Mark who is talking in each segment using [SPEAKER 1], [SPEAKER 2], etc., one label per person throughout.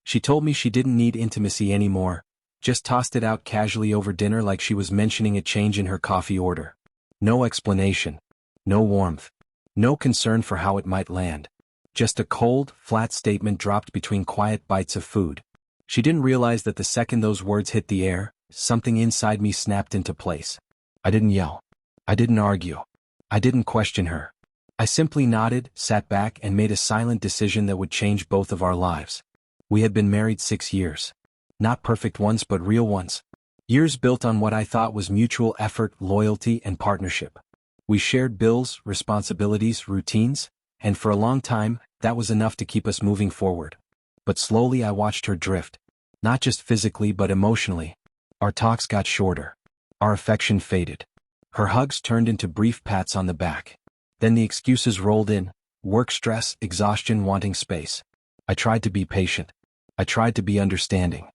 [SPEAKER 1] She told me she didn't need intimacy anymore, just tossed it out casually over dinner like she was mentioning a change in her coffee order. No explanation. No warmth. No concern for how it might land. Just a cold, flat statement dropped between quiet bites of food. She didn't realize that the second those words hit the air, something inside me snapped into place. I didn't yell. I didn't argue. I didn't question her. I simply nodded, sat back, and made a silent decision that would change both of our lives. We had been married 6 years. Not perfect ones, but real ones. Years built on what I thought was mutual effort, loyalty, and partnership. We shared bills, responsibilities, routines, and for a long time, that was enough to keep us moving forward. But slowly I watched her drift. Not just physically but emotionally. Our talks got shorter. Our affection faded. Her hugs turned into brief pats on the back. Then the excuses rolled in: work stress, exhaustion, wanting space. I tried to be patient. I tried to be understanding.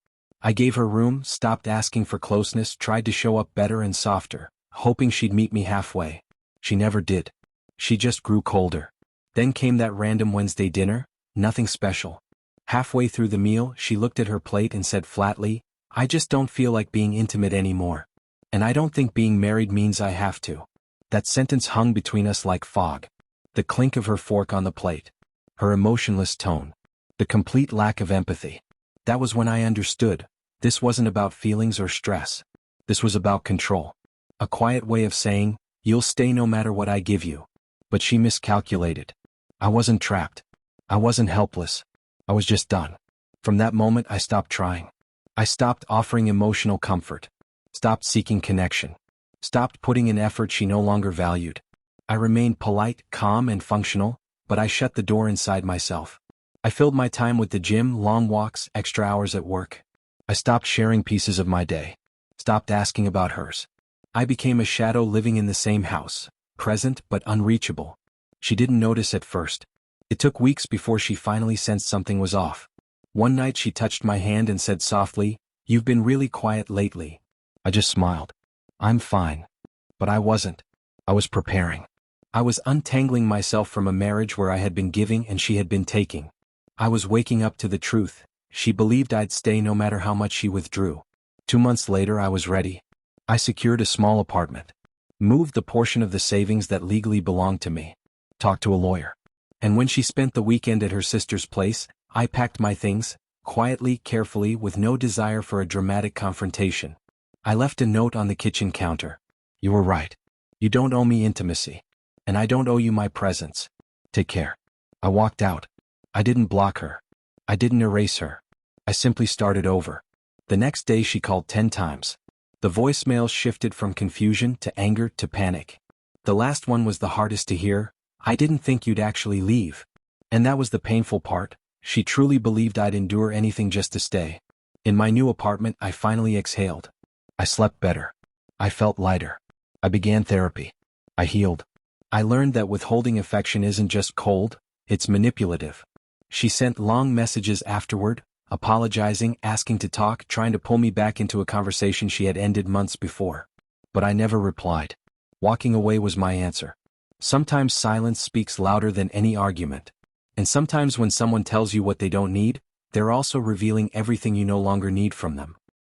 [SPEAKER 1] I gave her room, stopped asking for closeness, tried to show up better and softer, hoping she'd meet me halfway. She never did. She just grew colder. Then came that random Wednesday dinner, nothing special. Halfway through the meal, she looked at her plate and said flatly, "I just don't feel like being intimate anymore. And I don't think being married means I have to." That sentence hung between us like fog. The clink of her fork on the plate. Her emotionless tone. The complete lack of empathy. That was when I understood. This wasn't about feelings or stress. This was about control. A quiet way of saying, "You'll stay no matter what I give you." But she miscalculated. I wasn't trapped. I wasn't helpless. I was just done. From that moment I stopped trying. I stopped offering emotional comfort. Stopped seeking connection. Stopped putting in effort she no longer valued. I remained polite, calm, and functional, but I shut the door inside myself. I filled my time with the gym, long walks, extra hours at work. I stopped sharing pieces of my day. Stopped asking about hers. I became a shadow living in the same house, present but unreachable. She didn't notice at first. It took weeks before she finally sensed something was off. One night she touched my hand and said softly, "You've been really quiet lately." I just smiled. I'm fine. But I wasn't. I was preparing. I was untangling myself from a marriage where I had been giving and she had been taking. I was waking up to the truth. She believed I'd stay no matter how much she withdrew. 2 months later I was ready. I secured a small apartment. Moved the portion of the savings that legally belonged to me. Talked to a lawyer. And when she spent the weekend at her sister's place, I packed my things, quietly, carefully, with no desire for a dramatic confrontation. I left a note on the kitchen counter. "You were right. You don't owe me intimacy. And I don't owe you my presence. Take care." I walked out. I didn't block her. I didn't erase her. I simply started over. The next day she called 10 times. The voicemail shifted from confusion to anger to panic. The last one was the hardest to hear. "I didn't think you'd actually leave." And that was the painful part. She truly believed I'd endure anything just to stay. In my new apartment I finally exhaled. I slept better. I felt lighter. I began therapy. I healed. I learned that withholding affection isn't just cold, it's manipulative. She sent long messages afterward, apologizing, asking to talk, trying to pull me back into a conversation she had ended months before. But I never replied. Walking away was my answer. Sometimes silence speaks louder than any argument. And sometimes when someone tells you what they don't need, they're also revealing everything you no longer need from them.